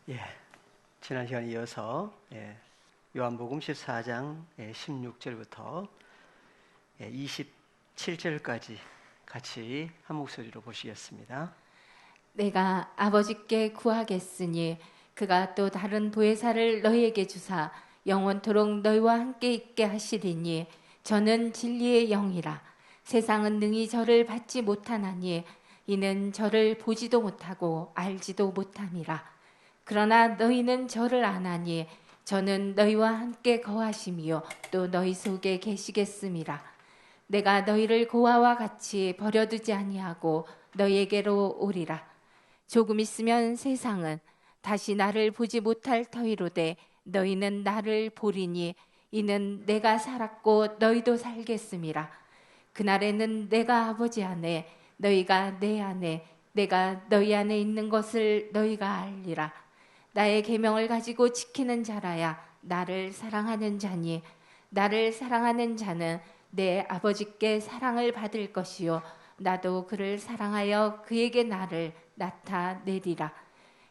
예, 지난 시간에 이어서 요한복음 14장 16절부터 27절까지 같이 한 목소리로 보시겠습니다. 내가 아버지께 구하겠으니 그가 또 다른 보혜사를 너희에게 주사 영원토록 너희와 함께 있게 하시리니 저는 진리의 영이라. 세상은 능히 저를 받지 못하나니 이는 저를 보지도 못하고 알지도 못함이라. 그러나 너희는 저를 아나니 저는 너희와 함께 거하심이요 또 너희 속에 계시겠음이라. 내가 너희를 고아와 같이 버려두지 아니하고 너희에게로 오리라. 조금 있으면 세상은 다시 나를 보지 못할 터이로되 너희는 나를 보리니 이는 내가 살았고 너희도 살겠음이라. 그날에는 내가 아버지 안에 너희가 내 안에 내가 너희 안에 있는 것을 너희가 알리라. 나의 계명을 가지고 지키는 자라야 나를 사랑하는 자니 나를 사랑하는 자는 내 아버지께 사랑을 받을 것이요 나도 그를 사랑하여 그에게 나를 나타내리라.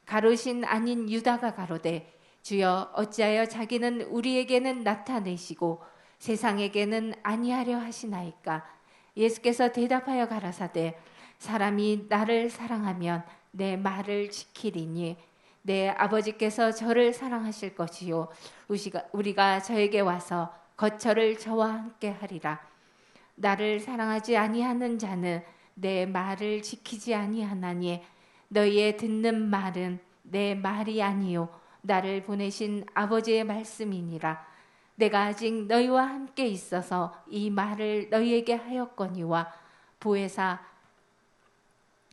가롯인 아닌 유다가 가로되 주여 어찌하여 자기는 우리에게는 나타내시고 세상에게는 아니하려 하시나이까. 예수께서 대답하여 가라사대 사람이 나를 사랑하면 내 말을 지키리니 내 아버지께서 저를 사랑하실 것이요 우리가 저에게 와서 거처를 저와 함께 하리라. 나를 사랑하지 아니하는 자는 내 말을 지키지 아니하나니 너희의 듣는 말은 내 말이 아니요 나를 보내신 아버지의 말씀이니라. 내가 아직 너희와 함께 있어서 이 말을 너희에게 하였거니와 보혜사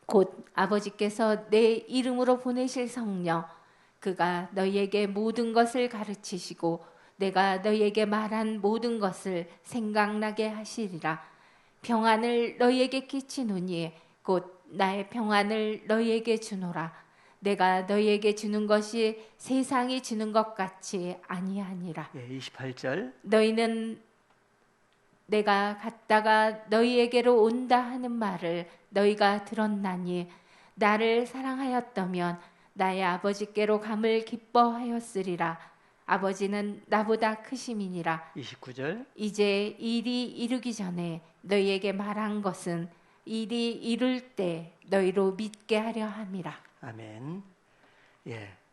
곧 아버지께서 내 이름으로 보내실 성령 그가 너희에게 모든 것을 가르치시고 내가 너희에게 말한 모든 것을 생각나게 하시리라. 평안을 너희에게 끼치노니 곧 나의 평안을 너희에게 주노라. 내가 너희에게 주는 것이 세상이 주는 것 같이 아니하니라. 28절 너희는 내가 갔다가 너희에게로 온다 하는 말을 너희가 들었나니 나를 사랑하였다면 나의 아버지께로 감을 기뻐하였으리라. 아버지는 나보다 크심이니라. 29절 이제 일이 이루기 전에 너희에게 말한 것은 일이 이룰 때 너희로 믿게 하려 함이라. 아멘.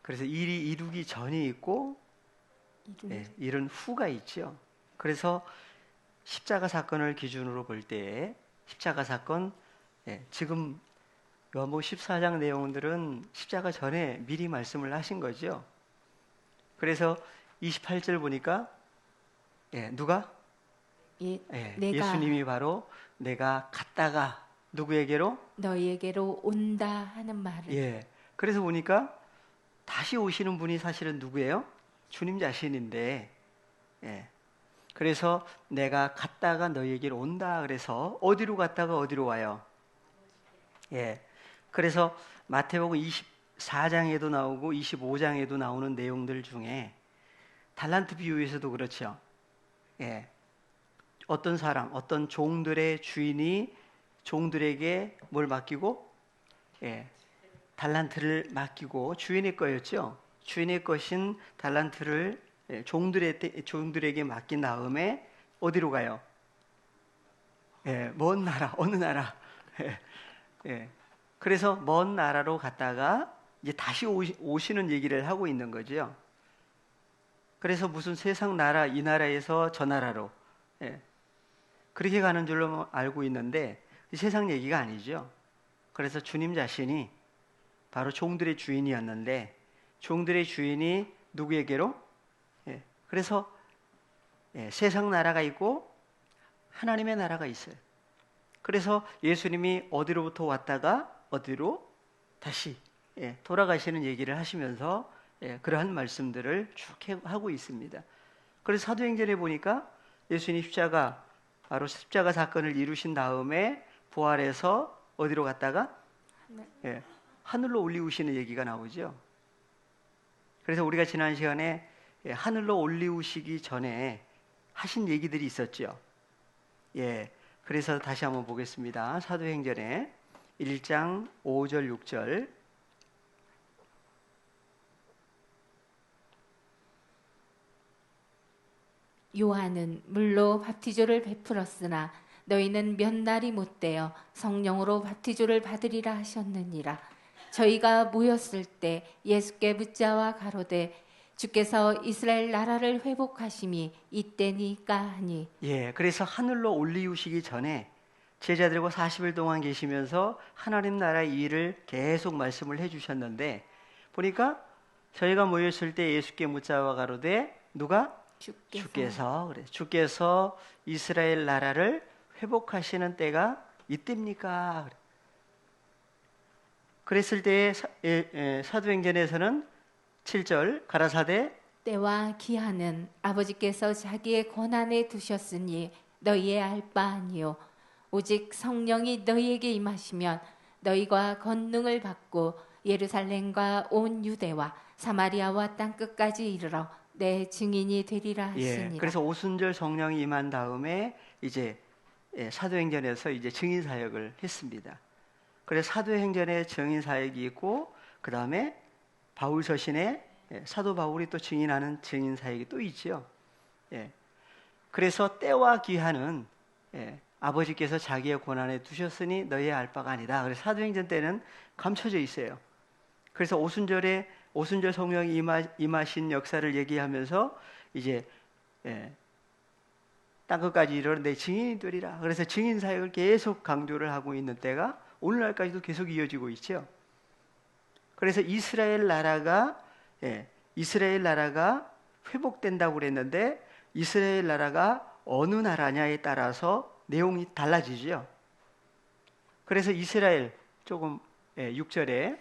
그래서 일이 이루기 전이 있고 이룬 후가 있죠. 그래서 십자가 사건을 기준으로 볼 때 십자가 사건 지금 요한복음 14장 내용들은 십자가 전에 미리 말씀을 하신 거죠. 그래서 28절 보니까 누가? 내가 예수님이 바로 내가 갔다가 누구에게로? 너희에게로 온다 하는 말을 그래서 보니까 다시 오시는 분이 사실은 누구예요? 주님 자신인데 그래서 내가 갔다가 너희에게로 온다. 그래서 어디로 갔다가 어디로 와요? 그래서 마태복음 24장에도 나오고 25장에도 나오는 내용들 중에 달란트 비유에서도 그렇죠. 어떤 사람, 어떤 종들의 주인이 종들에게 뭘 맡기고? 달란트를 맡기고 주인의 거였죠. 주인의 것인 달란트를 종들에게 맡긴 다음에 어디로 가요? 먼 나라, 어느 나라. 그래서 먼 나라로 갔다가 이제 다시 오시는 얘기를 하고 있는 거죠. 그래서 무슨 세상 나라, 이 나라에서 저 나라로 그렇게 가는 줄로 알고 있는데 세상 얘기가 아니죠. 그래서 주님 자신이 바로 종들의 주인이었는데 종들의 주인이 누구에게로? 그래서 세상 나라가 있고 하나님의 나라가 있어요. 그래서 예수님이 어디로부터 왔다가 어디로 다시 돌아가시는 얘기를 하시면서 그러한 말씀들을 쭉 하고 있습니다. 그래서 사도행전에 보니까 예수님 바로 십자가 사건을 이루신 다음에 부활해서 어디로 갔다가 하늘로 올리우시는 얘기가 나오죠. 그래서 우리가 지난 시간에 하늘로 올리우시기 전에 하신 얘기들이 있었죠. 그래서 다시 한번 보겠습니다. 사도행전에 1장 5절 6절 요한은 물로 바티조를 베풀었으나 너희는 몇 날이 못되어 성령으로 바티조를 받으리라 하셨느니라. 저희가 모였을 때 예수께 묻자와 가로되 주께서 이스라엘 나라를 회복하심이 이때니까 하니. 예, 그래서 하늘로 올리우시기 전에 제자들과 40일 동안 계시면서 하나님 나라의 일을 계속 말씀을 해주셨는데 보니까 저희가 모였을 때 예수께 묻자와 가로되 누가? 주께서 그래. 주께서 이스라엘 나라를 회복하시는 때가 이때입니까? 그래. 그랬을 때에 사도행전에서는 7절 가라사대 때와 기한은 아버지께서 자기의 권한에 두셨으니 너희의 알 바 아니요 오직 성령이 너희에게 임하시면 너희가 권능을 받고 예루살렘과 온 유대와 사마리아와 땅 끝까지 이르러 내 증인이 되리라 하시니라. 그래서 오순절 성령이 임한 다음에 이제 사도행전에서 이제 증인 사역을 했습니다. 그래서 사도행전에 증인 사역이 있고 그 다음에 바울 서신에 사도 바울이 또 증인하는 증인 사역이 또 있죠. 그래서 때와 기한은 아버지께서 자기의 권한에 두셨으니 너희의 알 바가 아니다. 그래서 사도행전 때는 감춰져 있어요. 그래서 오순절 성령이 임하신 역사를 얘기하면서 이제 땅끝까지 이르러 내 증인이 되리라. 그래서 증인 사역을 계속 강조를 하고 있는 때가 오늘날까지도 계속 이어지고 있죠. 그래서 이스라엘 나라가 회복된다고 그랬는데 이스라엘 나라가 어느 나라냐에 따라서 내용이 달라지죠. 그래서 이스라엘 조금 6절에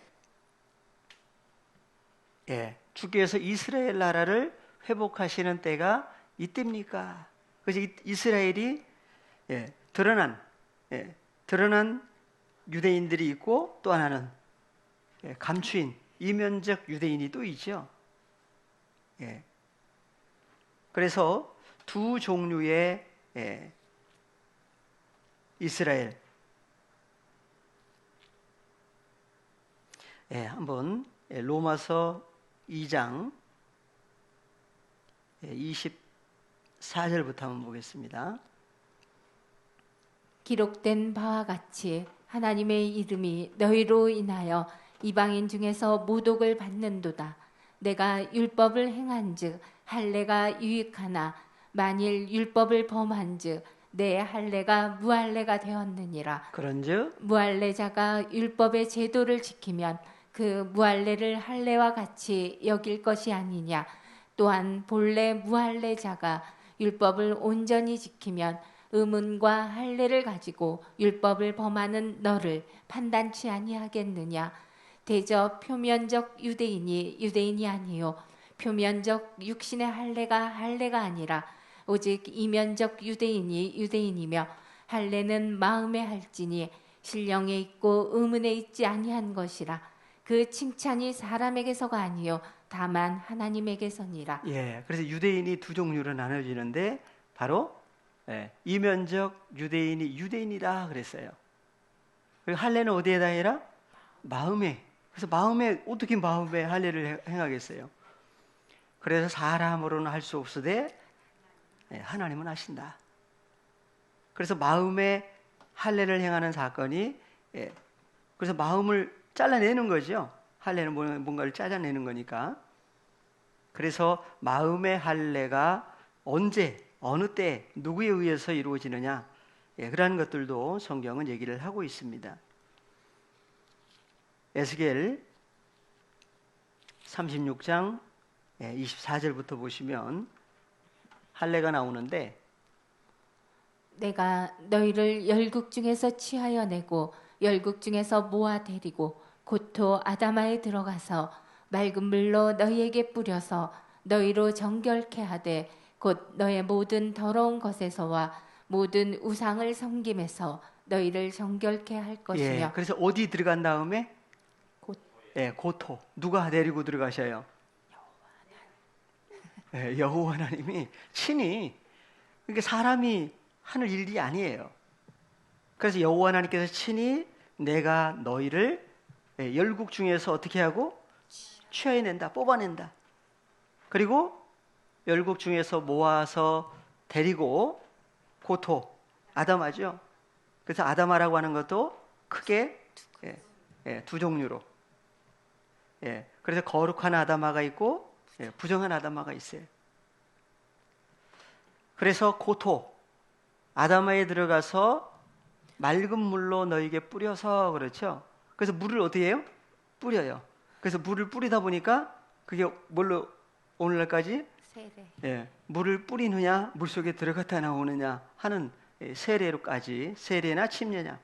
주께서 이스라엘 나라를 회복하시는 때가 이때입니까? 그래서 이스라엘이 드러난 유대인들이 있고 또 하나는 감추인 이면적 유대인이 또 있죠. 그래서 두 종류의 이스라엘 한번 로마서 2장 24절부터 한번 보겠습니다. 기록된 바와 같이 하나님의 이름이 너희로 인하여 이방인 중에서 모독을 받는도다. 내가 율법을 행한즉 할례가 유익하나 만일 율법을 범한즉 내 할례가 무할례가 되었느니라. 그런즉 무할례자가 율법의 제도를 지키면 그 무할례를 할례와 같이 여길 것이 아니냐. 또한 본래 무할례자가 율법을 온전히 지키면 의문과 할례를 가지고 율법을 범하는 너를 판단치 아니하겠느냐. 대저 표면적 유대인이 유대인이 아니요 표면적 육신의 할례가 아니라 오직 이면적 유대인이 유대인이며 할례는 마음에 할지니 신령에 있고 의문에 있지 아니한 것이라. 그 칭찬이 사람에게서가 아니요 다만 하나님에게서니라. 그래서 유대인이 두 종류로 나눠지는데 바로 이면적 유대인이 유대인이다 그랬어요. 그리고 할례는 어디에다 해라? 마음에. 그래서 어떻게 마음에 할례를 행하겠어요? 그래서 사람으로는 할 수 없으되 하나님은 하신다. 그래서 마음에 할례를 행하는 사건이 그래서 마음을 잘라내는 거죠. 할례는 뭔가를 잘라내는 거니까. 그래서 마음의 할례가 언제, 어느 때, 누구에 의해서 이루어지느냐, 그러한 것들도 성경은 얘기를 하고 있습니다. 에스겔 36장 24절부터 보시면 할례가 나오는데 내가 너희를 열국 중에서 취하여 내고 열국 중에서 모아 데리고 고토 아다마에 들어가서 맑은 물로 너희에게 뿌려서 너희로 정결케 하되 곧 너의 모든 더러운 것에서와 모든 우상을 섬김에서 너희를 정결케 할 것이며. 그래서 어디 들어간 다음에 고토. 누가 데리고 들어가셔요? 여호와 하나님이 친히. 그러니까 사람이 하는 일이 아니에요. 그래서 여호와 하나님께서 친히 내가 너희를 열국 중에서 어떻게 하고 취해낸다, 뽑아낸다. 그리고 열국 중에서 모아서 데리고 고토, 아담하죠. 그래서 아담아라고 하는 것도 크게 두 종류로. 그래서 거룩한 아담아가 있고 부정한 아담아가 있어요. 그래서 고토, 아담아에 들어가서 맑은 물로 너에게 뿌려서 그렇죠. 그래서 물을 어떻게 해요? 뿌려요. 그래서 물을 뿌리다 보니까 그게 뭘로 오늘날까지 세례. 물을 뿌리느냐 물속에 들어갔다 나오느냐 하는 세례로까지 세례나 침례냐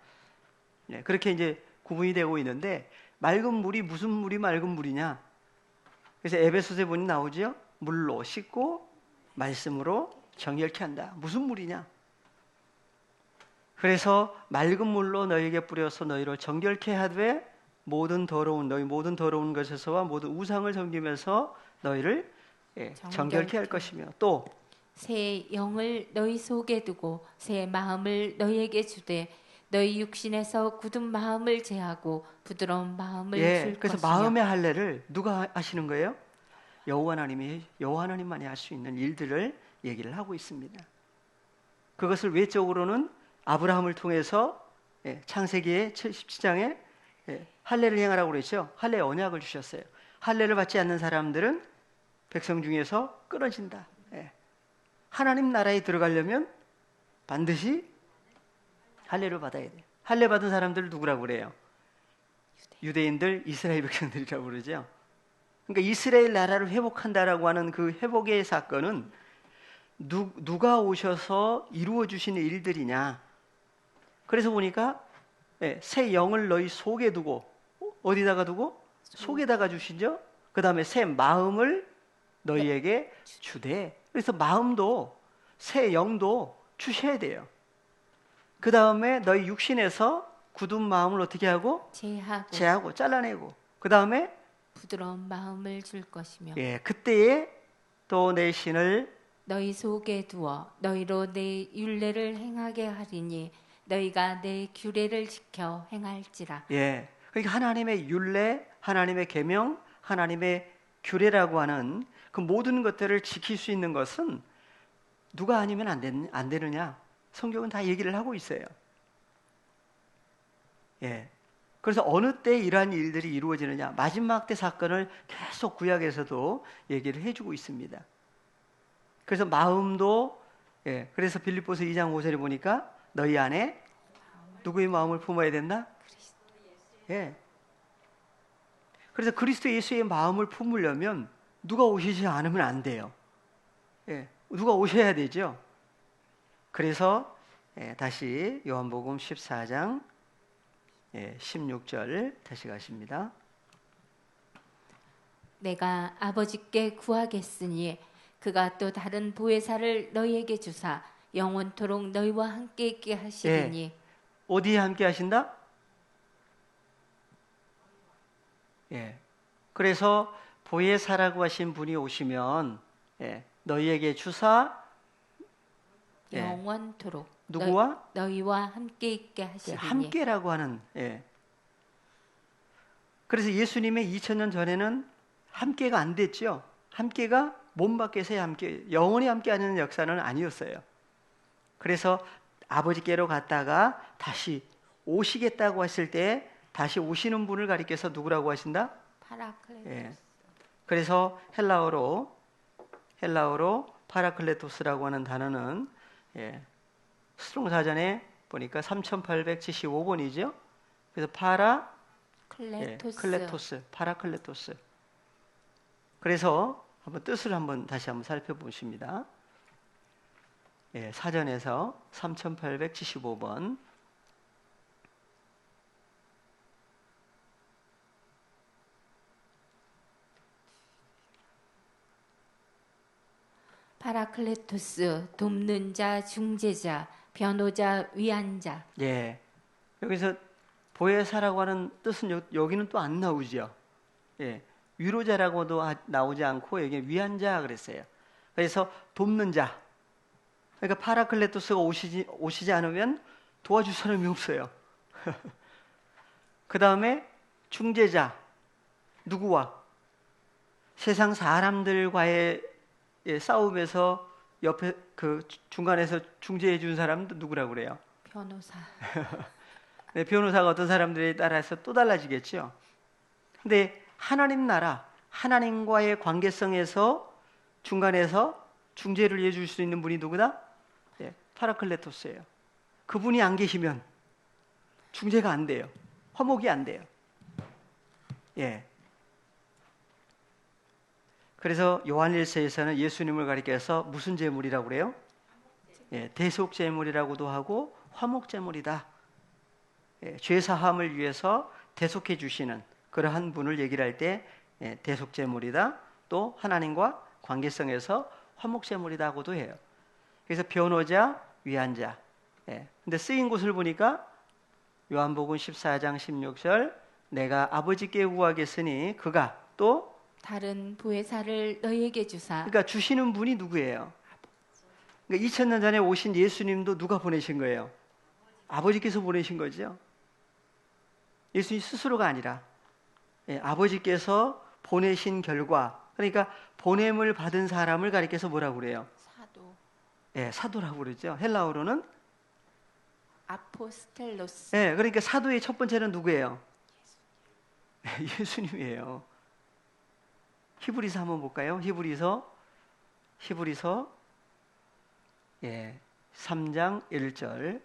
그렇게 이제 구분이 되고 있는데 맑은 물이 무슨 물이 맑은 물이냐? 그래서 에베소서에 보니 나오죠. 물로 씻고 말씀으로 정결케 한다. 무슨 물이냐? 그래서 맑은 물로 너희에게 뿌려서 너희를 정결케 하되 모든 더러운 것에서와 모든 우상을 섬기면서 너희를 정결케 할 것이며 또 새 영을 너희 속에 두고 새 마음을 너희에게 주되 너희 육신에서 굳은 마음을 제하고 부드러운 마음을 줄 그래서 것이며 마음의 할례를 누가 하시는 거예요? 여호와 하나님만이 할 수 있는 일들을 얘기를 하고 있습니다. 그것을 외적으로는 아브라함을 통해서 창세기의 17장에 할례를 행하라고 그랬죠. 할례 언약을 주셨어요. 할례를 받지 않는 사람들은 백성 중에서 끊어진다. 하나님 나라에 들어가려면 반드시 할례를 받아야 돼요. 할례 받은 사람들 누구라고 그래요? 유대인들, 이스라엘 백성들이라고 그러죠. 그러니까 이스라엘 나라를 회복한다라고 하는 그 회복의 사건은 누가 오셔서 이루어 주시는 일들이냐? 그래서 보니까 새 영을 너희 속에 두고 어디다가 두고 속에다가 주시죠. 그 다음에 새 마음을 너희에게 주되. 그래서 마음도 새 영도 주셔야 돼요. 그 다음에 너희 육신에서 굳은 마음을 어떻게 하고 제하고 잘라내고 그 다음에 부드러운 마음을 줄 것이며 그때에 또 내 신을 너희 속에 두어 너희로 내 율례를 행하게 하리니 너희가 내 규례를 지켜 행할지라. 그러니까 하나님의 율례, 하나님의 계명, 하나님의 규례라고 하는 그 모든 것들을 지킬 수 있는 것은 누가 아니면 안 되느냐? 성경은 다 얘기를 하고 있어요. 그래서 어느 때 이러한 일들이 이루어지느냐? 마지막 때 사건을 계속 구약에서도 얘기를 해주고 있습니다. 그래서 마음도 그래서 빌립보서 2장 5절에 보니까 너희 안에 누구의 마음을 품어야 된다? 그래서 그리스도 예수의 마음을 품으려면 누가 오시지 않으면 안 돼요. 누가 오셔야 되죠. 그래서 다시 요한복음 14장 16절 다시 가십니다. 내가 아버지께 구하겠으니 그가 또 다른 보혜사를 너희에게 주사 영원토록 너희와 함께 있게 하시리니. 어디에 함께 하신다? 그래서 보혜사라고 하신 분이 오시면 너희에게 주사 영원토록 누구와? 너희와 함께 있게 하시리니. 함께라고 하는 그래서 예수님의 2000년 전에는 함께가 안 됐죠. 함께가 몸 밖에서의 함께, 영원히 함께하는 역사는 아니었어요. 그래서 아버지께로 갔다가 다시 오시겠다고 했을 때 다시 오시는 분을 가리켜서 누구라고 하신다? 파라클레토스. 그래서 헬라어로 파라클레토스라고 하는 단어는 스트롱 사전에 보니까 3875번이죠. 그래서 파라클레토스. 그래서 뜻을 다시 한번 살펴보십니다. 사전에서 3875번. 파라클레토스, 돕는 자, 중재자, 변호자, 위안자. 여기서 보혜사라고 하는 뜻은 여기는 또 안 나오죠. 위로자라고도 나오지 않고 여기 위안자 그랬어요. 그래서 돕는 자. 그러니까 파라클레토스가 오시지 않으면 도와줄 사람이 없어요. 그 다음에 중재자. 누구와? 세상 사람들과의 싸움에서 옆에 그 중간에서 중재해 준 사람도 누구라고 그래요? 변호사. 네, 변호사가 어떤 사람들에 따라서 또 달라지겠죠. 근데 하나님 나라, 하나님과의 관계성에서 중간에서 중재를 해줄 수 있는 분이 누구다? 예, 파라클레토스예요. 그분이 안 계시면 중재가 안 돼요. 화목이 안 돼요. 예. 그래서 요한일서에서는 예수님을 가리켜서 무슨 제물이라고 그래요? 예, 대속 제물이라고도 하고 화목 제물이다. 예, 죄 사함을 위해서 대속해 주시는 그러한 분을 얘기를 할 때 대속 제물이다. 또 하나님과 관계성에서 화목 제물이다고도 해요. 그래서 변호자, 위안자. 예. 근데 쓰인 곳을 보니까 요한복음 14장 16절 내가 아버지께 구하겠으니 그가 또 다른 보혜사를 너희에게 주사. 그러니까 주시는 분이 누구예요? 그러니까 2000년 전에 오신 예수님도 누가 보내신 거예요? 아버지께서 보내신 거죠. 예수님 스스로가 아니라 아버지께서 보내신 결과, 그러니까 보냄을 받은 사람을 가리켜서 뭐라고 그래요? 사도. 사도라고 그러죠. 헬라어로는 아포스텔로스. 그러니까 사도의 첫 번째는 누구예요? 예수님이에요. 히브리서 한번 볼까요? 히브리서 3장 1절.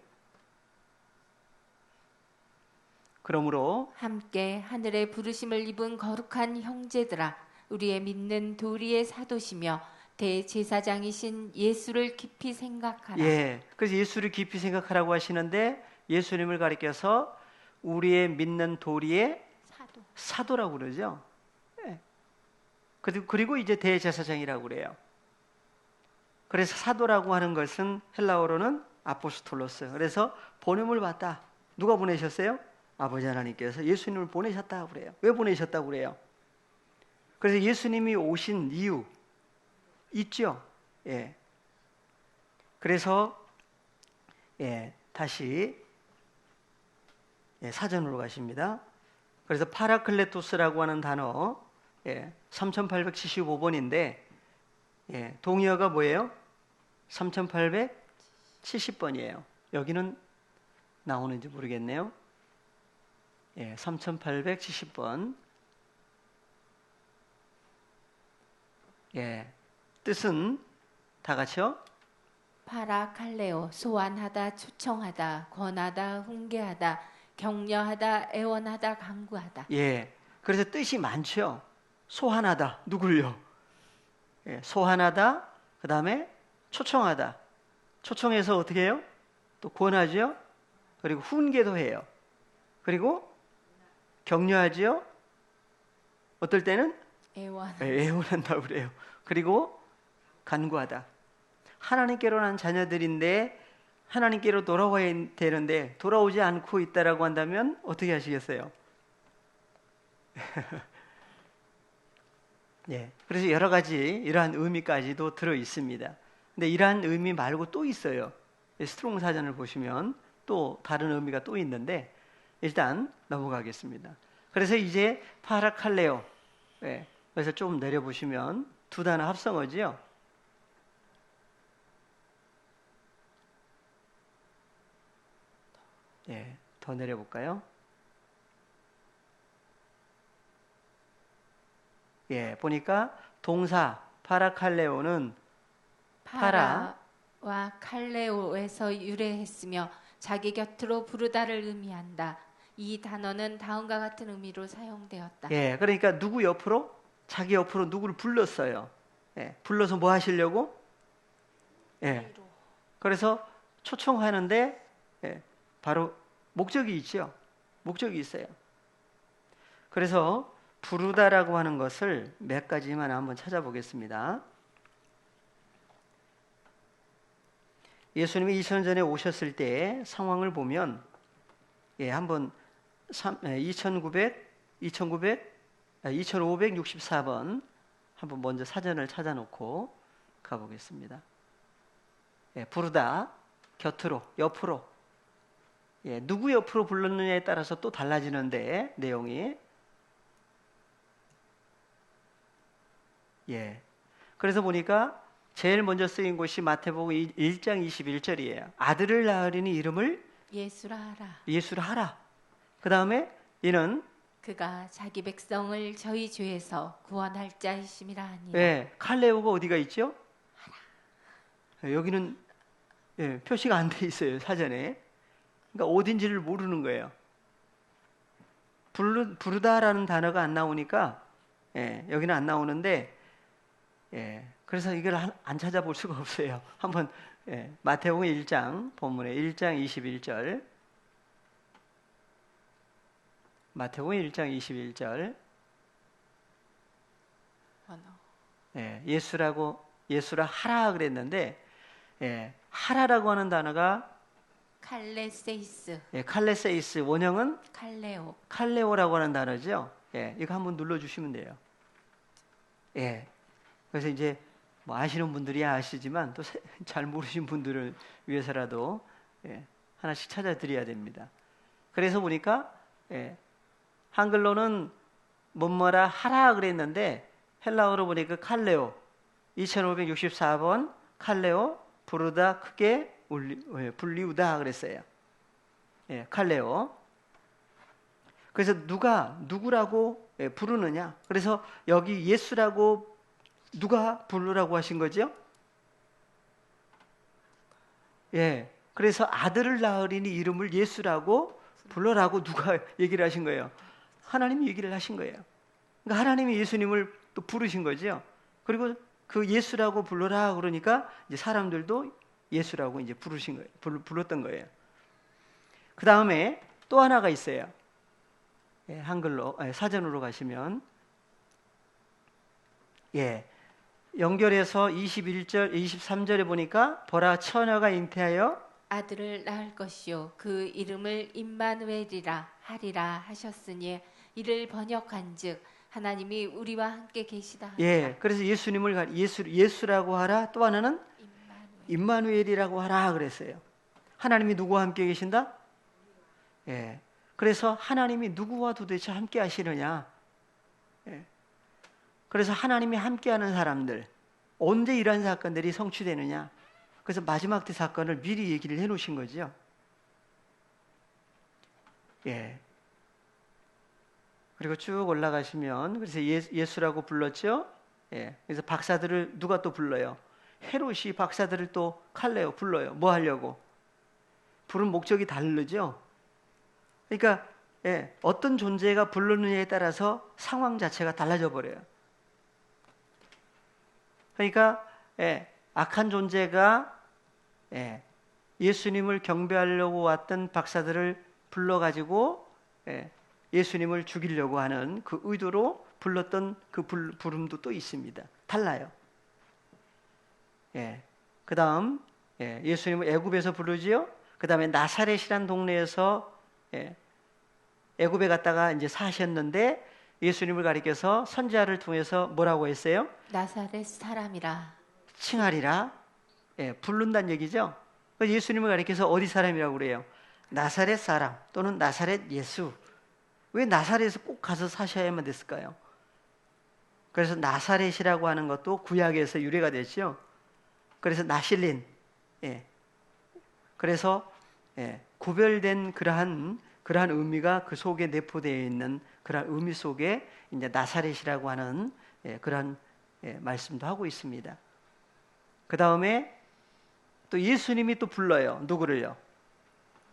그러므로 함께 하늘의 부르심을 입은 거룩한 형제들아, 우리의 믿는 도리의 사도시며 대제사장이신 예수를 깊이 생각하라. 그래서 예수를 깊이 생각하라고 하시는데 예수님을 가리켜서 우리의 믿는 도리의 사도라고 그러죠. 그리고 이제 대제사장이라고 그래요. 그래서 사도라고 하는 것은 헬라어로는 아포스톨로스. 그래서 보냄을 받다. 누가 보내셨어요? 아버지 하나님께서 예수님을 보내셨다고 그래요. 왜 보내셨다고 그래요? 그래서 예수님이 오신 이유 있죠. 그래서 다시 사전으로 가십니다. 그래서 파라클레토스라고 하는 단어 3875번인데 동의어가 뭐예요? 3870번이에요. 여기는 나오는지 모르겠네요. 3870번. 뜻은 다 같이요. 파라칼레오, 소환하다, 초청하다, 권하다, 훈계하다, 격려하다, 애원하다, 강구하다. 그래서 뜻이 많죠. 소환하다, 누굴요? 소환하다, 그 다음에 초청하다. 초청해서 어떻게 해요? 또 권하죠. 그리고 훈계도 해요. 그리고 격려하죠. 어떨 때는 애원한다고 그래요. 그리고 간구하다. 하나님께로 난 자녀들인데 하나님께로 돌아와야 되는데 돌아오지 않고 있다라고 한다면 어떻게 하시겠어요? 그래서 여러 가지 이러한 의미까지도 들어 있습니다. 근데 이러한 의미 말고 또 있어요. 스트롱 사전을 보시면 또 다른 의미가 또 있는데 일단 넘어가겠습니다. 그래서 이제 파라칼레오. 그래서 좀 내려보시면 두 단어 합성어지요. 더 내려볼까요? 보니까 동사 파라칼레오는 파라와 칼레오에서 유래했으며 자기 곁으로 부르다를 의미한다. 이 단어는 다음과 같은 의미로 사용되었다. 그러니까 누구 옆으로? 자기 옆으로 누구를 불렀어요. 불러서 뭐 하시려고? 그래서 초청하는데 바로 목적이 있죠. 목적이 있어요. 그래서 부르다라고 하는 것을 몇 가지만 한번 찾아보겠습니다. 예수님이 2000년 전에 오셨을 때 상황을 보면 한번 2564번 한번 먼저 사전을 찾아놓고 가보겠습니다. 부르다, 곁으로, 옆으로. 누구 옆으로 불렀느냐에 따라서 또 달라지는데 내용이. 그래서 보니까 제일 먼저 쓰인 곳이 마태복음 1장 21절이에요. 아들을 낳으리니 이름을 예수라 하라. 예수라 하라. 그 다음에 이는 그가 자기 백성을 저희 죄에서 구원할 자이심이라 하니. 예, 칼레오가 어디가 있죠? 여기는 예, 표시가 안 돼 있어요, 사전에. 그러니까 어딘지를 모르는 거예요. 부르다라는 단어가 안 나오니까 예, 여기는 안 나오는데 예, 그래서 이걸 안 찾아볼 수가 없어요. 한번 예, 마태복음 1장 본문에 1장 21절 마태복음 1장 21절 예, 예수라 하라 그랬는데 예, 하라라고 하는 단어가 칼레세이스, 예, 칼레세이스 원형은 칼레오. 칼레오라고 하는 단어죠. 예, 이거 한번 눌러주시면 돼요. 예, 그래서 이제 뭐 아시는 분들이 아시지만 또 잘 모르신 분들을 위해서라도 예, 하나씩 찾아드려야 됩니다. 그래서 보니까 예, 한글로는 뭐뭐라 하라 그랬는데 헬라어로 보니까 칼레오 2564번 칼레오 부르다 크게 불리우다 그랬어요. 예, 칼레오. 그래서 누구라고 예, 부르느냐? 그래서 여기 예수라고 누가 부르라고 하신 거죠? 예. 그래서 아들을 낳으리니 이름을 예수라고 불러라고 누가 얘기를 하신 거예요? 하나님이 얘기를 하신 거예요. 그러니까 하나님이 예수님을 또 부르신 거죠. 그리고 그 예수라고 불러라 그러니까 이제 사람들도 예수라고 이제 부르신 거예요. 불렀던 거예요. 그 다음에 또 하나가 있어요. 예, 한글로 사전으로 가시면 예, 연결해서 21절, 23절에 보니까 보라 처녀가 잉태하여 아들을 낳을 것이요 그 이름을 임마누엘이라 하리라 하셨으니 이를 번역한즉 하나님이 우리와 함께 계시다. 예, 그래서 예수라고 하라. 또 하나는 임마누엘이라고 하라 그랬어요. 하나님이 누구와 함께 계신다? 예. 그래서 하나님이 누구와 도대체 함께 하시느냐? 예. 그래서 하나님이 함께하는 사람들 언제 이러한 사건들이 성취되느냐? 그래서 마지막 때 사건을 미리 얘기를 해놓으신 거죠. 예. 그리고 쭉 올라가시면 그래서 예수라고 불렀죠. 예. 그래서 박사들을 누가 또 불러요? 헤롯이 박사들을 또 칼레오 불러요. 뭐 하려고? 부른 목적이 다르죠. 그러니까 예, 어떤 존재가 부르느냐에 따라서 상황 자체가 달라져 버려요. 그러니까 예, 악한 존재가 예, 예수님을 경배하려고 왔던 박사들을 불러가지고 예수님을 죽이려고 하는 그 의도로 불렀던 그 부름도 또 있습니다. 달라요. 예, 그 다음 예수님을 애굽에서 부르지요. 그 다음에 나사렛이란 동네에서 애굽에 갔다가 이제 사셨는데 예수님을 가리켜서 선지자를 통해서 뭐라고 했어요? 나사렛 사람이라 칭하리라. 예, 부른다는 얘기죠. 예수님을 가리켜서 어디 사람이라고 그래요? 나사렛 사람 또는 나사렛 예수. 왜 나사렛에서 꼭 가서 사셔야만 됐을까요? 그래서 나사렛이라고 하는 것도 구약에서 유래가 됐죠. 그래서 나실린. 예. 그래서 구별된 그러한 의미가 그 속에 내포되어 있는 그러한 의미 속에 이제 나사렛이라고 하는 그러한 말씀도 하고 있습니다. 그 다음에 또 예수님이 또 불러요. 누구를요?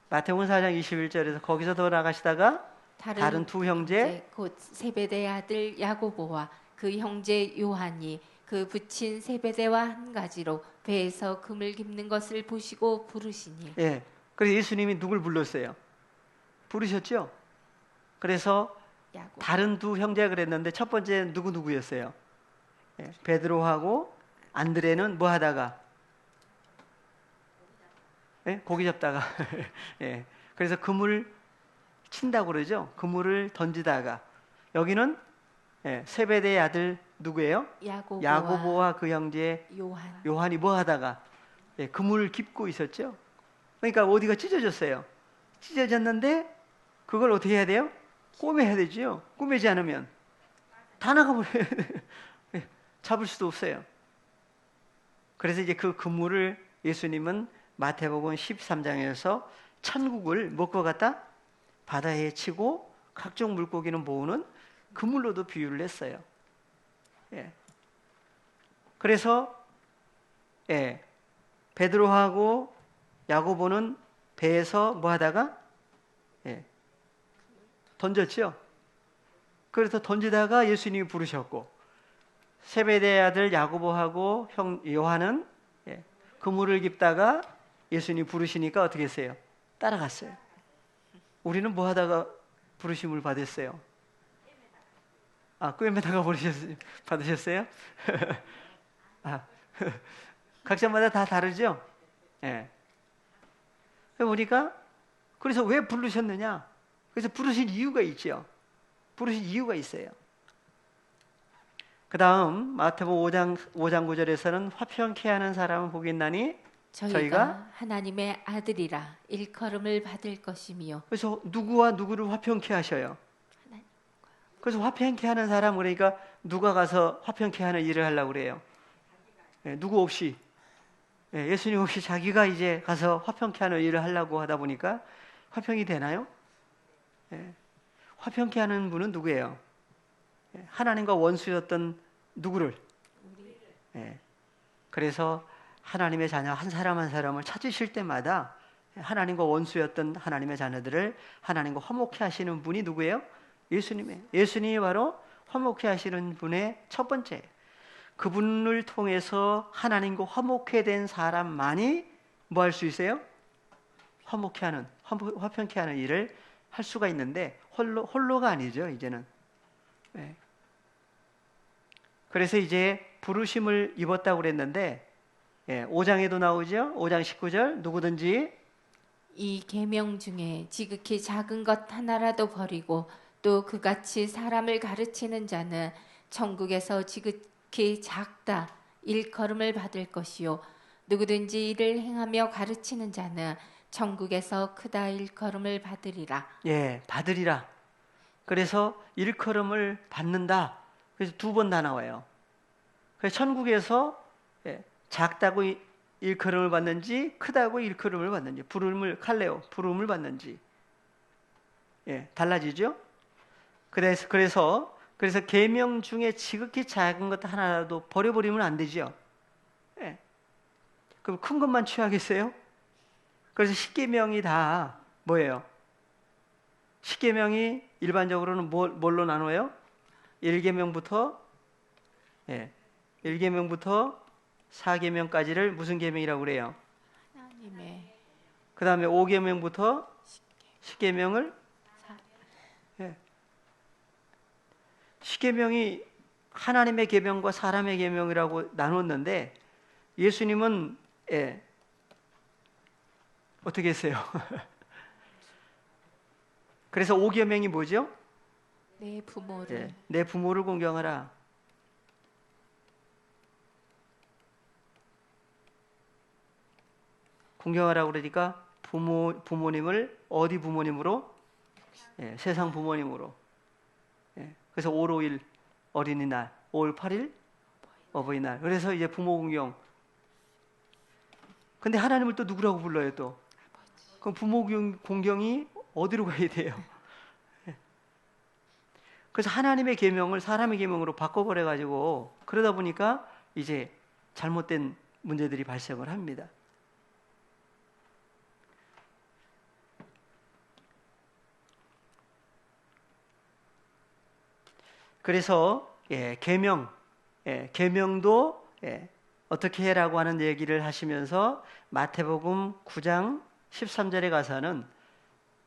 마태복음 4장 21절에서 거기서 더 나가시다가 다른 두 형제 곧 세베대의 아들 야고보와 그 형제 요한이 그 붙인 세베대와 한 가지로 배에서 금을 깁는 것을 보시고 부르시니. 예. 그래서 예수님이 누굴 불렀어요? 부르셨죠? 그래서 야고보. 다른 두 형제가 그랬는데 첫 번째 누구였어요? 예. 베드로하고 안드레는 뭐 하다가 예? 고기 잡다가 예. 그래서 그물 친다고 그러죠. 그물을 던지다가 여기는 세베대의 아들 누구예요? 야고보와 그 형제 요한이 뭐 하다가 그물을 깁고 있었죠. 그러니까 어디가 찢어졌어요. 찢어졌는데 그걸 어떻게 해야 돼요? 꼬매야 되죠. 꼬매지 않으면 다 나가버려요. 잡을 수도 없어요. 그래서 이제 그 그물을 예수님은 마태복음 13장에서 천국을 먹고 갔다 바다에 치고 각종 물고기는 모으는 그물로도 비유를 했어요. 예. 그래서 예, 베드로하고 야고보는 배에서 뭐 하다가 예, 던졌죠. 그래서 던지다가 예수님이 부르셨고 세베대의 아들 야고보하고 형 요한은 예, 그물을 깁다가 예수님이 부르시니까 어떻게 했어요? 따라갔어요. 우리는 뭐 하다가 부르심을 받았어요? 아, 꿰매다가 받으셨어요? 아, 각자마다 다 다르죠? 예. 보니까 그래서 왜 부르셨느냐? 그래서 부르신 이유가 있죠. 부르신 이유가 있어요. 그 다음 마태복음 5장 9절에서는 화평케 하는 사람은 복이 있나니 저희가 하나님의 아들이라 일컬음을 받을 것이며. 그래서 누구와 누구를 화평케 하셔요. 그래서 화평케 하는 사람, 그러니까 누가 가서 화평케 하는 일을 하려고 그래요. 예, 누구 없이 예수님 없이 자기가 이제 가서 화평케 하는 일을 하려고 하다 보니까 화평이 되나요? 예, 화평케 하는 분은 누구예요? 예, 하나님과 원수였던 누구를? 예, 그래서 하나님의 자녀 한 사람 한 사람을 찾으실 때마다 하나님과 원수였던 하나님의 자녀들을 하나님과 화목케 하시는 분이 누구예요? 예수님이 바로 화목케 하시는 분의 첫 번째. 그분을 통해서 하나님과 화목케 된 사람만이 뭐 할 수 있어요? 화평케 하는 일을 할 수가 있는데 홀로가 아니죠, 이제는. 네. 그래서 이제 부르심을 입었다고 그랬는데 5장에도 나오죠. 5장 19절 누구든지 이 계명 중에 지극히 작은 것 하나라도 버리고 또 그같이 사람을 가르치는 자는 천국에서 지극히 작다 일컬음을 받을 것이요 누구든지 이를 행하며 가르치는 자는 천국에서 크다 일컬음을 받으리라. 예, 받으리라. 그래서 일컬음을 받는다. 그래서 두 번 다 나와요. 그래서 천국에서 작다고 일컬음을 받는지 크다고 일컬음을 받는지 부름을 받는지 달라지죠. 그래서 계명 중에 지극히 작은 것 하나라도 버려버리면 안 되죠. 예. 그럼 큰 것만 취하겠어요? 그래서 10계명이 다 뭐예요? 10계명이 일반적으로는 뭘로 나눠요? 1계명부터 4계명까지를 무슨 계명이라고 그래요? 하나님의 그 다음에 5계명부터 10계명을 10계명이 하나님의 계명과 사람의 계명이라고 나눴는데 예수님은 어떻게 했어요? 그래서 5계명이 뭐죠? 내 부모를 공경하라. 공경하라고 그러니까 부모님을 어디 부모님으로? 세상 부모님으로. 그래서 5월 5일 어린이날, 5월 8일 어버이날. 그래서 이제 부모 공경. 근데 하나님을 또 누구라고 불러요 또? 그럼 부모 공경이 어디로 가야 돼요? 그래서 하나님의 계명을 사람의 계명으로 바꿔버려 가지고 그러다 보니까 이제 잘못된 문제들이 발생을 합니다. 그래서 계명도 어떻게 해라고 하는 얘기를 하시면서 마태복음 9장 13절에 가서는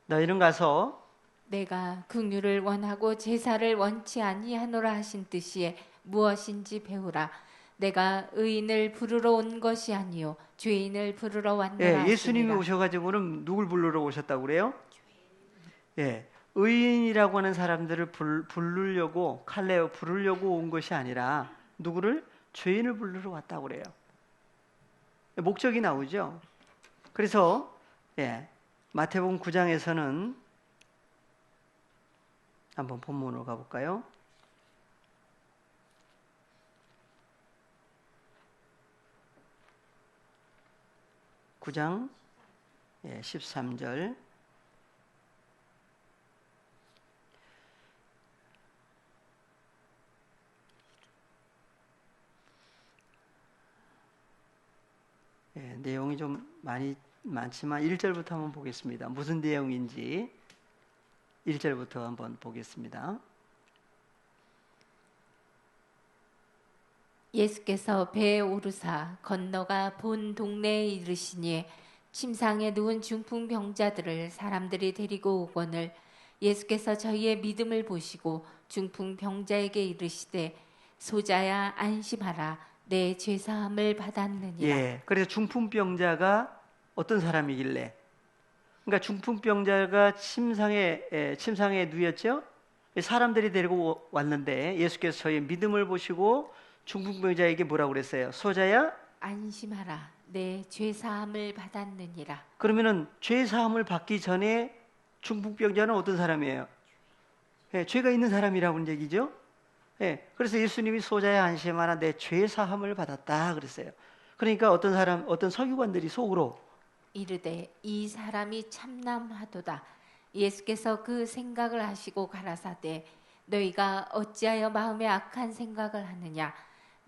너희는 가서 내가 긍휼을 원하고 제사를 원치 아니하노라 하신 뜻이 무엇인지 배우라. 내가 의인을 부르러 온 것이 아니요 죄인을 부르러 왔노라 예수님이 하시니라. 오셔가지고는 누굴 부르러 오셨다고 그래요? 의인이라고 하는 사람들을 부르려고 온 것이 아니라 누구를? 죄인을 부르러 왔다고 그래요. 목적이 나오죠. 그래서 마태복음 9장에서는 한번 본문으로 가볼까요? 9장 13절. 내용이 좀 많지만 1절부터 한번 보겠습니다. 무슨 내용인지 1절부터 한번 보겠습니다. 예수께서 배에 오르사 건너가 본 동네에 이르시니 침상에 누운 중풍병자들을 사람들이 데리고 오거늘 예수께서 저희의 믿음을 보시고 중풍병자에게 이르시되 소자야 안심하라 내 죄사함을 받았느니라. 예, 그래서 중풍병자가 어떤 사람이길래? 그러니까 중풍병자가 침상에 누웠죠. 사람들이 데리고 왔는데 예수께서 저희의 믿음을 보시고 중풍병자에게 뭐라고 그랬어요? 소자야 안심하라 내 죄사함을 받았느니라. 그러면은 죄사함을 받기 전에 중풍병자는 어떤 사람이에요? 죄가 있는 사람이라고는 얘기죠. 그래서 예수님이 소자야 안심하라 내 죄사함을 받았다 그랬어요. 그러니까 어떤 서기관들이 속으로 이르되 이 사람이 참남하도다. 예수께서 그 생각을 하시고 가라사대 너희가 어찌하여 마음에 악한 생각을 하느냐.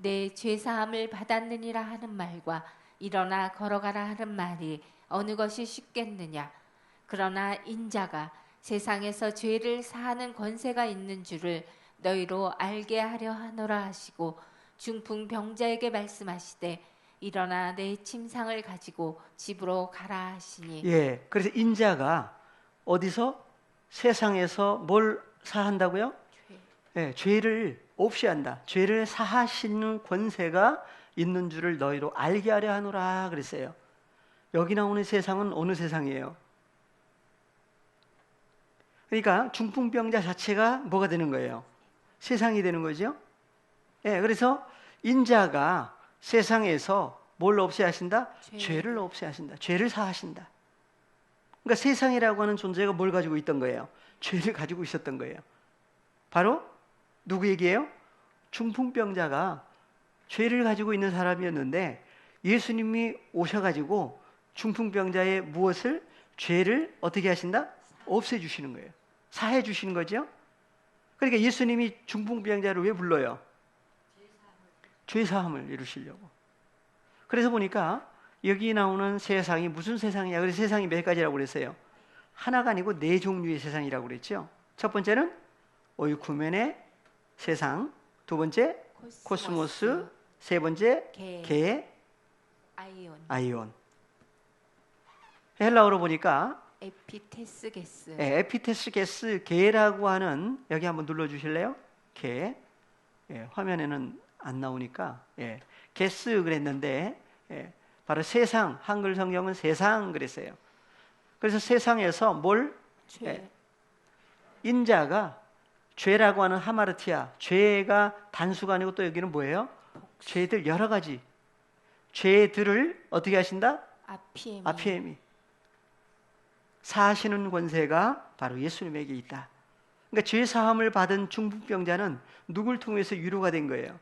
내 죄사함을 받았느니라 하는 말과 일어나 걸어가라 하는 말이 어느 것이 쉽겠느냐. 그러나 인자가 세상에서 죄를 사하는 권세가 있는 줄을 너희로 알게 하려 하노라 하시고 중풍병자에게 말씀하시되 일어나 내 침상을 가지고 집으로 가라 하시니. 예, 그래서 인자가 어디서 세상에서 뭘 사한다고요? 죄를 없이 한다. 죄를 사하시는 권세가 있는 줄을 너희로 알게 하려 하노라 그랬어요. 여기 나오는 세상은 어느 세상이에요? 그러니까 중풍병자 자체가 뭐가 되는 거예요? 세상이 되는 거죠. 그래서 인자가 세상에서 뭘 없애하신다? 죄를 없애하신다. 죄를 사하신다. 그러니까 세상이라고 하는 존재가 뭘 가지고 있던 거예요? 죄를 가지고 있었던 거예요. 바로 누구 얘기예요? 중풍병자가 죄를 가지고 있는 사람이었는데 예수님이 오셔가지고 중풍병자의 무엇을? 죄를 어떻게 하신다? 없애주시는 거예요. 사해주시는 거죠. 그러니까 예수님이 중풍병자를 왜 불러요? 죄사함을 이루시려고. 그래서 보니까 여기 나오는 세상이 무슨 세상이냐. 그래서 세상이 몇 가지라고 그랬어요? 하나가 아니고 네 종류의 세상이라고 그랬죠. 첫 번째는 오이쿠멘의 세상, 두 번째 코스모스, 세 번째 개, 아이온. 헬라어로 보니까 에피테스게스. 에피테스게스 개라고 하는, 여기 한번 눌러주실래요? 개. 화면에는 안 나오니까 게스 그랬는데 바로 세상, 한글 성경은 세상 그랬어요. 그래서 세상에서 뭘? 인자가 죄라고 하는 하마르티아, 죄가 단수가 아니고 또 여기는 뭐예요? 죄들 여러 가지 죄들을 어떻게 하신다? 아피에미 사하시는 권세가 바로 예수님에게 있다. 그러니까 죄 사함을 받은 중풍병자는 누굴 통해서 위로가 된 거예요?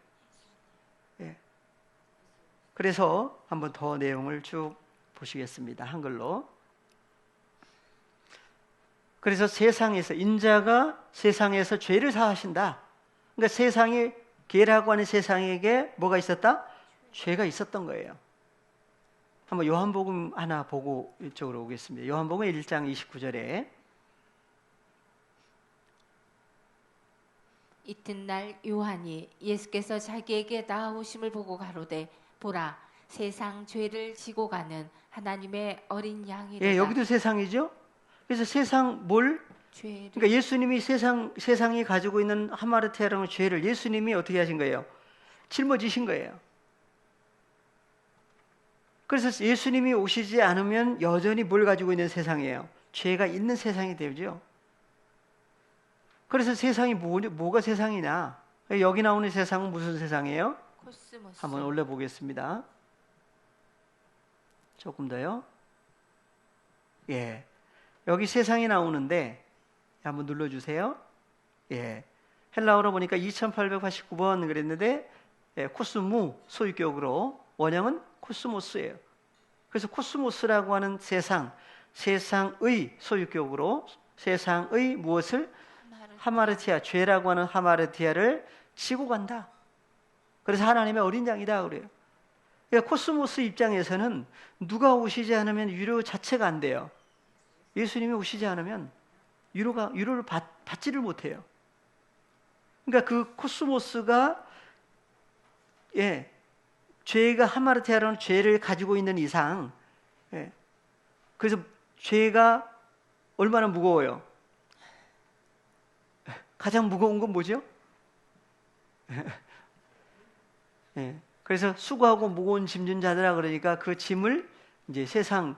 그래서 한번 더 내용을 쭉 보시겠습니다. 한글로. 그래서 세상에서 인자가 세상에서 죄를 사하신다. 그러니까 세상이 개라고 하는 세상에게 뭐가 있었다? 죄가 있었던 거예요. 한번 요한복음 하나 보고 이쪽으로 오겠습니다. 요한복음 1장 29절에 이튿날 요한이 예수께서 자기에게 나아오심을 보고 가로되 보라 세상 죄를 지고 가는 하나님의 어린 양이로다. 여기도 세상이죠. 그래서 세상 뭘? 그러니까 예수님이 세상이 가지고 있는 하마르티아라는 죄를 예수님이 어떻게 하신 거예요? 짊어지신 거예요. 그래서 예수님이 오시지 않으면 여전히 뭘 가지고 있는 세상이에요? 죄가 있는 세상이 되죠. 그래서 세상이 뭐가 세상이냐? 여기 나오는 세상은 무슨 세상이에요? 코스모스. 한번 올려보겠습니다. 조금 더요. 여기 세상이 나오는데 한번 눌러주세요. 헬라어로 보니까 2889번 그랬는데 코스무 소유격으로 원형은 코스모스예요. 그래서 코스모스라고 하는 세상의 소유격으로 세상의 무엇을 하마르티아, 죄라고 하는 하마르티아를 지고 간다. 그래서 하나님의 어린 양이다 그래요. 그러니까 코스모스 입장에서는 누가 오시지 않으면 유료 자체가 안 돼요. 예수님이 오시지 않으면 유료를 받지를 못해요. 그러니까 그 코스모스가 죄가 하마르티아라는 죄를 가지고 있는 이상, 그래서 죄가 얼마나 무거워요? 가장 무거운 건 뭐죠? 그래서 수고하고 무거운 짐진 자들아 그러니까 그 짐을 이제 세상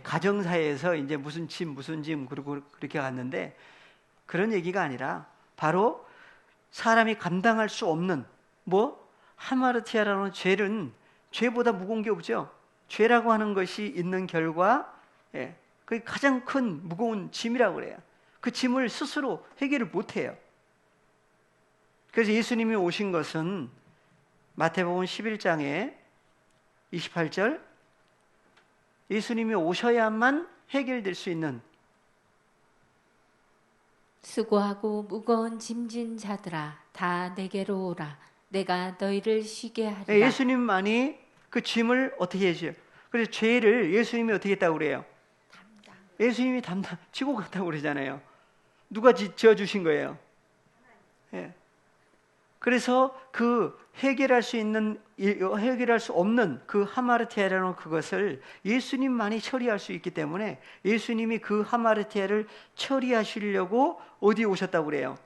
가정사에서 이제 무슨 짐 그리고 그렇게 갔는데 그런 얘기가 아니라 바로 사람이 감당할 수 없는 하마르티아라는 죄는 죄보다 무거운 게 없죠. 죄라고 하는 것이 있는 결과 그게 가장 큰 무거운 짐이라고 그래요. 그 짐을 스스로 해결을 못해요. 그래서 예수님이 오신 것은 마태복음 11장에 28절 예수님이 오셔야만 해결될 수 있는 수고하고 무거운 짐진 자들아 다 내게로 오라 내가 너희를 쉬게 하리라. 예수님만이 그 짐을 어떻게 해줘요? 그래서 죄를 예수님이 어떻게 했다고 그래요? 예수님이 지고 갔다고 그러잖아요. 누가 지어주신 거예요? 그래서 그 해결할 수 없는 그 하마르티아라는 그것을 예수님만이 처리할 수 있기 때문에 예수님이 그 하마르티아를 처리하시려고 어디에 오셨다고 그래요?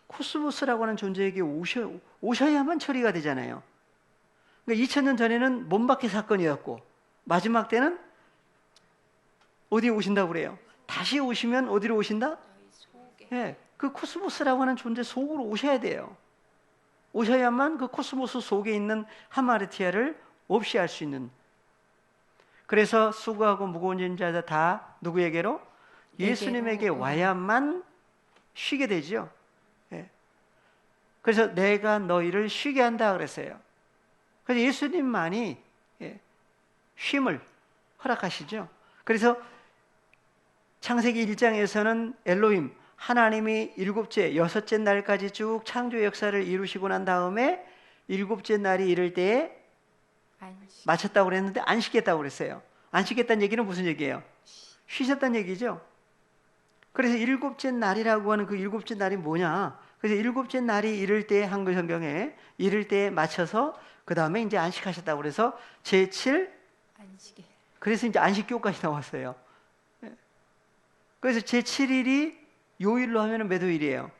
코스모스라고 하는 존재에게 오셔야만 처리가 되잖아요. 그러니까 2000년 전에는 몸밖의 사건이었고 마지막 때는 어디에 오신다고 그래요? 다시 오시면 어디로 오신다? 그 코스모스라고 하는 존재 속으로 오셔야 돼요. 오셔야만 그 코스모스 속에 있는 하마르티아를 없이 할 수 있는. 그래서 수고하고 무거운 짐 자들 다 누구에게로? 예수님에게 와야만 쉬게 되죠. 그래서 내가 너희를 쉬게 한다 그랬어요. 그래서 예수님만이 쉼을 허락하시죠. 그래서 창세기 1장에서는 엘로힘 하나님이 여섯째 날까지 쭉 창조 역사를 이루시고 난 다음에 일곱째 날이 이를 때에 마쳤다고 그랬는데 안 쉬겠다고 그랬어요. 안 쉬겠다는 얘기는 무슨 얘기예요? 쉬셨다는 얘기죠. 그래서 일곱째 날이라고 하는 그 일곱째 날이 뭐냐? 그래서 일곱째 날이 이를 때에 한글 성경에 이를 때에 맞춰서 그 다음에 이제 안식하셨다고 그래서 제7 안식일. 그래서 이제 안식교까지 나왔어요. 그래서 제7일이 요일로 하면 몇 요일이에요?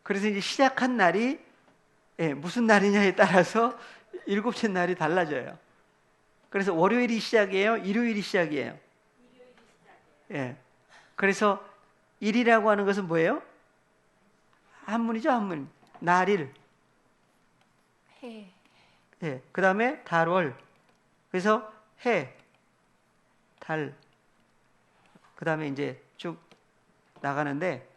그래서 이제 시작한 날이 무슨 날이냐에 따라서 일곱째 날이 달라져요. 그래서 월요일이 시작이에요? 일요일이 시작이에요? 그래서 일이라고 하는 것은 뭐예요? 한문이죠, 한문. 날일. 해. 그 다음에 달월. 그래서 해, 달. 그 다음에 이제 쭉 나가는데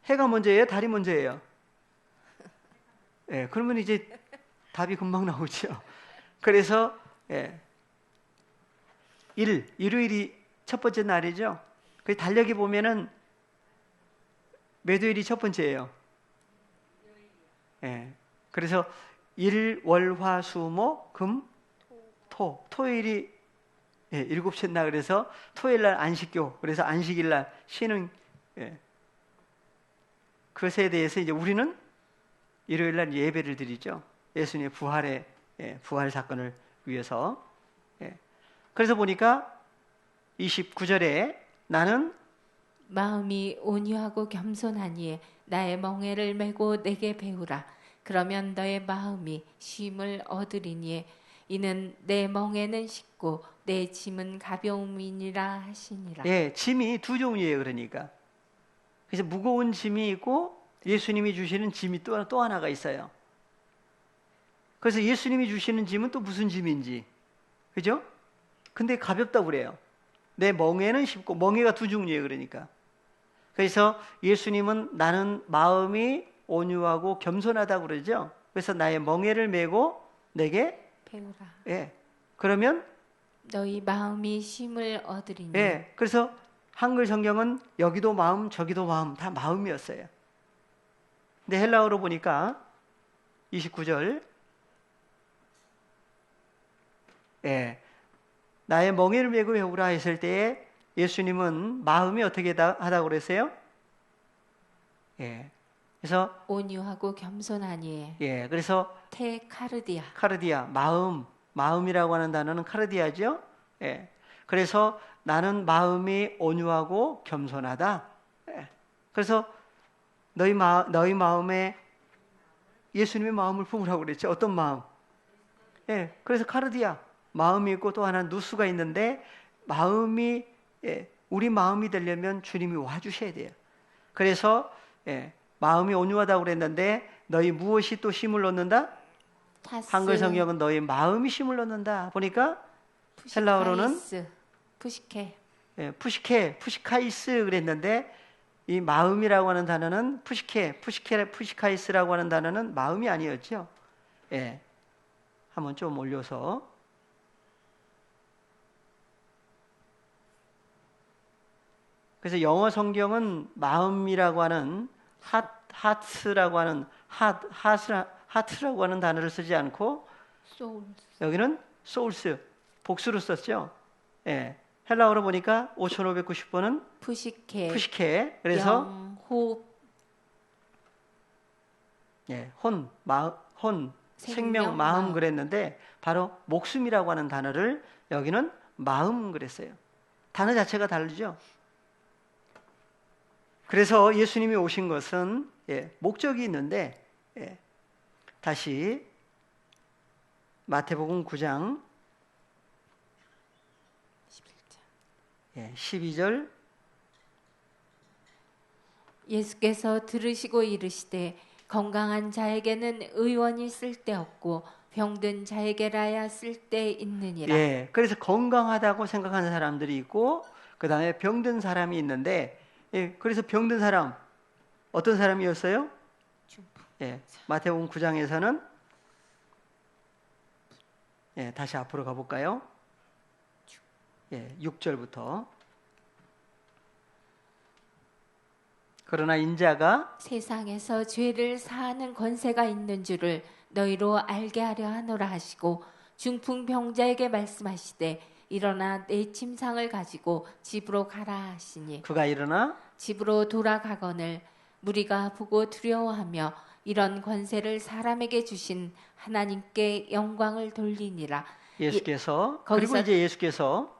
해가 먼저예요? 달이 먼저예요? 그러면 이제 답이 금방 나오죠. 그래서 일요일이 첫 번째 날이죠. 그 달력에 보면은 몇 요일이 첫 번째예요? 그래서 일, 월, 화, 수, 목, 금, 토요일이 일곱째 날. 그래서 토요일 날 안식교. 그래서 안식일 날 쉬는 그것에 대해서 이제 우리는 일요일 날 예배를 드리죠. 예수님의 부활 사건을 위해서. 그래서 보니까 29절에 나는 마음이 온유하고 겸손하니 나의 멍에를 메고 내게 배우라. 그러면 너의 마음이 쉼을 얻으리니 이는 내 멍에는 쉽고 내 짐은 가벼움이니라 하시니라. 짐이 두 종류예요. 그러니까 그래서 무거운 짐이 있고 예수님이 주시는 짐이 또 하나가 있어요. 그래서 예수님이 주시는 짐은 또 무슨 짐인지, 그죠? 근데 가볍다고 그래요. 내 멍에는 쉽고, 멍에가 두 종류예요. 그러니까 그래서 예수님은 나는 마음이 온유하고 겸손하다고 그러죠. 그래서 나의 멍에를 메고 내게 배우라. 예. 그러면 너희 마음이 쉼을 얻으리니. 예. 그래서 한글 성경은 여기도 마음 저기도 마음 다 마음이었어요. 근데 헬라어로 보니까 29절 예. 나의 멍에를 메고 배우라 했을 때에 예수님은 마음이 어떻게 하다고 그랬어요? 예. 그래서 온유하고 겸손하니. 예. 그래서 테카르디아. 카르디아 마음이라고 하는 단어는 카르디아죠. 예. 그래서 나는 마음이 온유하고 겸손하다. 예. 그래서 너희 마음에 예수님의 마음을 품으라고 그랬죠. 어떤 마음? 예. 그래서 카르디아 마음이 있고 또 하나 누수가 있는데 마음이 예. 우리 마음이 되려면 주님이 와주셔야 돼요. 그래서 예. 마음이 온유하다고 그랬는데 너희 무엇이 또 힘을 얻는다? 타스. 한글 성경은 너희 마음이 힘을 얻는다. 보니까 헬라어로는 푸시케. 예, 푸시카이스 그랬는데 이 마음이라고 하는 단어는 푸시카이스라고 하는 단어는 마음이 아니었죠. 예, 한번 좀 올려서 그래서 영어 성경은 마음이라고 하는 하트라고 하는 하트라고 하는 단어를 쓰지 않고 소울. 여기는 소울스 복수로 썼죠. 예. 헬라어로 보니까 5590번은 푸시케. 그래서 영호. 예, 생명, 마음 그랬는데 바로 목숨이라고 하는 단어를 여기는 마음 그랬어요. 단어 자체가 다르죠. 그래서 예수님이 오신 것은 예, 목적이 있는데 예, 다시 마태복음 9장 12절 예수께서 들으시고 이르시되 건강한 자에게는 의원이 쓸데없고 병든 자에게라야 쓸데있느니라. 예, 그래서 건강하다고 생각하는 사람들이 있고 그 다음에 병든 사람이 있는데 예, 그래서 병든 사람 어떤 사람이었어요? 예, 마태복음 9장에서는 예, 다시 앞으로 가볼까요? 예, 6절부터 그러나 인자가 세상에서 죄를 사하는 권세가 있는 줄을 너희로 알게 하려 하노라 하시고 중풍병자에게 말씀하시되 일어나 내 침상을 가지고 집으로 가라 하시니 그가 일어나 집으로 돌아가거늘 무리가 보고 두려워하며 이런 권세를 사람에게 주신 하나님께 영광을 돌리니라. 예수께서 거기서 그리고 이제 예수께서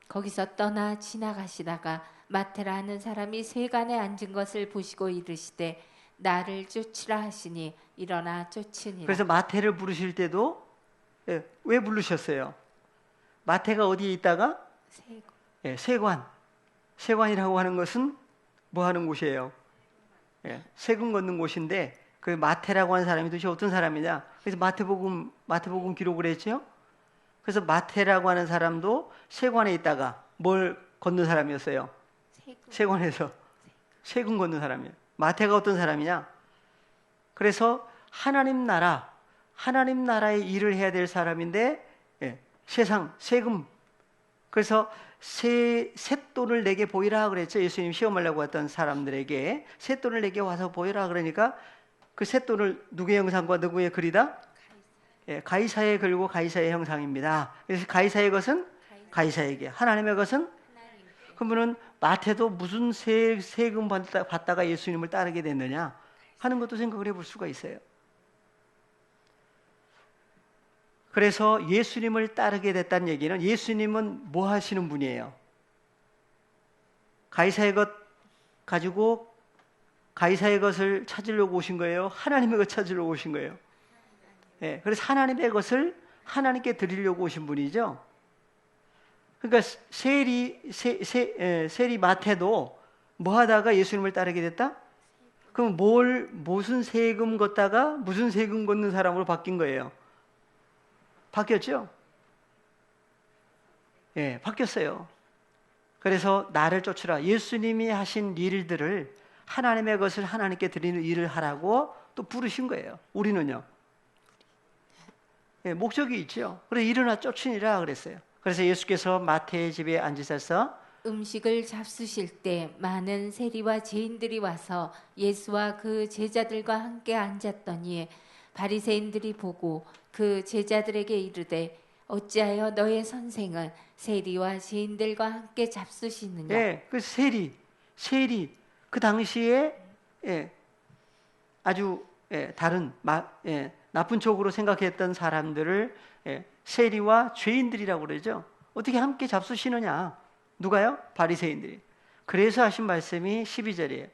거기서 떠나 지나가시다가 마테라 하는 사람이 세간에 앉은 것을 보시고 이르시되 나를 쫓으라 하시니 일어나 쫓으니라. 그래서 마태를 부르실 때도 예, 왜 부르셨어요? 마태가 어디에 있다가 예, 세관이라고 하는 것은 뭐 하는 곳이에요? 예, 세금 걷는 곳인데 그 마태라고 하는 사람이 도대체 어떤 사람이냐? 그래서 마태복음 기록을 했죠. 그래서 마태라고 하는 사람도 세관에 있다가 뭘 걷는 사람이었어요? 세관에서 세금 걷는 사람이에요. 마태가 어떤 사람이냐? 그래서 하나님 나라의 일을 해야 될 사람인데 예, 세금. 그래서 셋돈을 내게 보이라 그랬죠. 예수님 시험하려고 했던 사람들에게 셋돈을 내게 와서 보이라 그러니까 그 셋돈을 누구의 형상과 누구의 글이다? 예, 가이사의 글고 가이사의 형상입니다. 그래서 가이사의 것은 가이사에게, 하나님의 것은 그러면은 마태도 무슨 세금 받다가 예수님을 따르게 됐느냐 하는 것도 생각을 해볼 수가 있어요. 그래서 예수님을 따르게 됐다는 얘기는 예수님은 뭐 하시는 분이에요? 가이사의 것 가지고 가이사의 것을 찾으려고 오신 거예요? 하나님의 것 찾으려고 오신 거예요? 네, 그래서 하나님의 것을 하나님께 드리려고 오신 분이죠. 그러니까 세리 마태도 뭐 하다가 예수님을 따르게 됐다? 그럼 무슨 세금 걷다가 무슨 세금 걷는 사람으로 바뀐 거예요? 바뀌었죠? 예, 바뀌었어요. 그래서 나를 쫓으라. 예수님이 하신 일들을 하나님의 것을 하나님께 드리는 일을 하라고 또 부르신 거예요. 우리는요? 예, 목적이 있죠. 그래서 일어나 쫓으니라 그랬어요. 그래서 예수께서 마태의 집에 앉으셔서 음식을 잡수실 때 많은 세리와 죄인들이 와서 예수와 그 제자들과 함께 앉았더니 바리새인들이 보고 그 제자들에게 이르되 어찌하여 너의 선생은 세리와 죄인들과 함께 잡수시느냐. 예, 그 세리 그 당시에 예, 아주 다른 나쁜 쪽으로 생각했던 사람들을 세리와 죄인들이라고 그러죠. 어떻게 함께 잡수시느냐? 누가요? 바리새인들이. 그래서 하신 말씀이 12절이에요.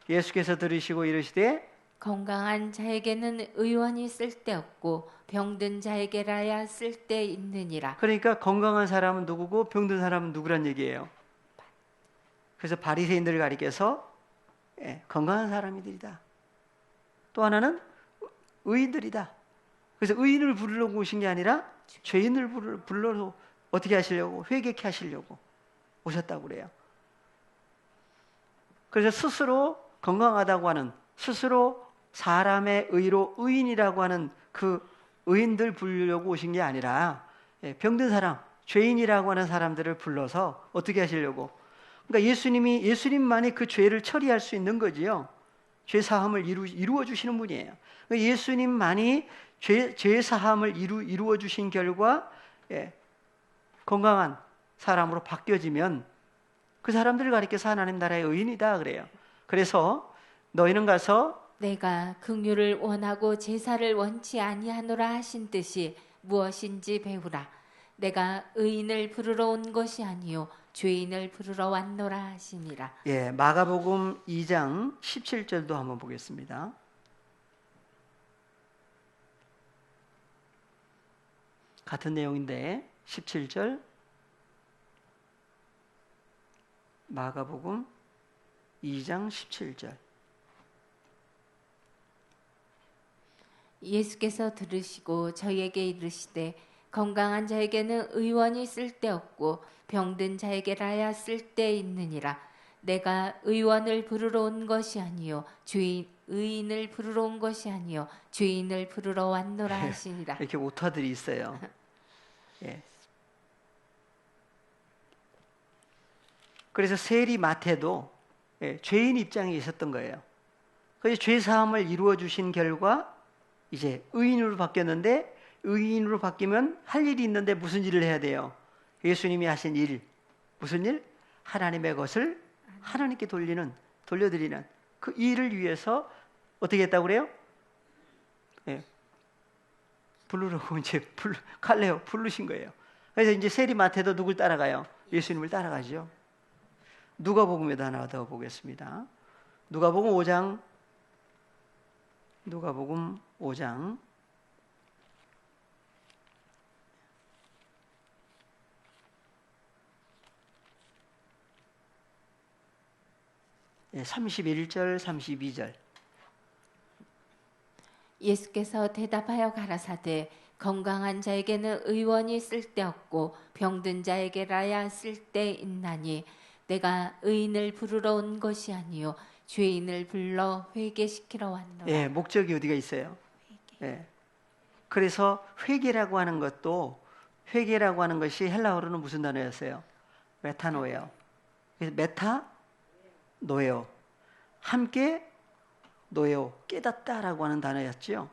예수께서 들으시고 이르시되 건강한 자에게는 의원이 쓸데없고 병든 자에게라야 쓸데있느니라. 그러니까 건강한 사람은 누구고 병든 사람은 누구란 얘기예요. 그래서 바리새인들을 가리켜서 건강한 사람이들이다. 또 하나는 의인들이다. 그래서 의인을 부르려고 오신 게 아니라 죄인을 불러서 어떻게 하시려고? 회개케 하시려고 오셨다고 그래요. 그래서 스스로 건강하다고 하는, 스스로 사람의 의로 의인이라고 하는 그 의인들 부르려고 오신 게 아니라 병든 사람, 죄인이라고 하는 사람들을 불러서 어떻게 하시려고? 그러니까 예수님만이 그 죄를 처리할 수 있는 거지요. 죄 사함을 이루어 주시는 분이에요. 그러니까 예수님만이 죄 사함을 이루어 주신 결과 건강한 사람으로 바뀌어지면 그 사람들을 가리켜서 하나님 나라의 의인이다 그래요. 그래서 너희는 가서 내가 긍휼을 원하고 제사를 원치 아니하노라 하신 뜻이 무엇인지 배우라. 내가 의인을 부르러 온 것이 아니요 죄인을 부르러 왔노라 하시니라. 예, 마가복음 2장 17절도 한번 보겠습니다. 같은 내용인데 17절 마가복음 2장 17절 예수께서 들으시고 저희에게 이르시되 건강한 자에게는 의원이 쓸데없고 병든 자에게라야 쓸데있느니라. 내가 의원을 부르러 온 것이 아니요 의인을 부르러 온 것이 아니요 죄인을 부르러 왔노라 하시니라. 이렇게 오타들이 있어요. 예. 그래서 세리 마태도 죄인 입장에 있었던 거예요. 그래서 죄 사함을 이루어 주신 결과 이제 의인으로 바뀌었는데, 의인으로 바뀌면 할 일이 있는데 무슨 일을 해야 돼요? 예수님이 하신 일, 무슨 일? 하나님의 것을 하나님께 돌려드리는 그 일을 위해서 어떻게 했다고 그래요? 부르라고 이제 갈래요 부르신 거예요. 그래서 이제 세리 마태도 누굴 따라가요? 예수님을 따라가죠. 누가복음에도 하나 더 보겠습니다. 누가복음 5장 31절 32절 예수께서 대답하여 가라사대 건강한 자에게는 의원이 쓸데없고 병든 자에게라야 쓸데있나니 내가 의인을 부르러 온 것이 아니요 죄인을 불러 회개시키러 왔노라. 예, 목적이 어디가 있어요? 예. 그래서 회개라고 하는 것이 헬라어로는 무슨 단어였어요? 메타노예요. 그래서 노예요. 함께 노예요. 깨닫다라고 하는 단어였죠.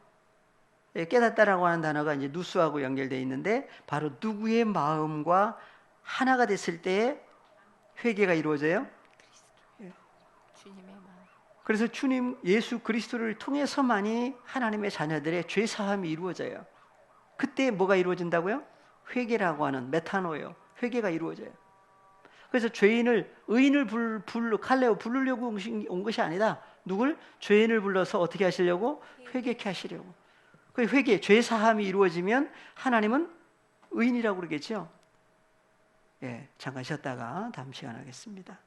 깨닫다라고 하는 단어가 이제 누스하고 연결되어 있는데 바로 누구의 마음과 하나가 됐을 때에 회개가 이루어져요? 주님의 마음. 그래서 주님 예수 그리스도를 통해서만이 하나님의 자녀들의 죄 사함이 이루어져요. 그때 뭐가 이루어진다고요? 회개라고 하는 메타노예요. 회개가 이루어져요. 그래서 의인을 갈래요 부르려고 온 것이 아니다. 누굴? 죄인을 불러서 어떻게 하시려고? 회개케 하시려고. 그 죄 사함이 이루어지면 하나님은 의인이라고 그러겠죠. 예, 잠깐 쉬었다가 다음 시간 하겠습니다.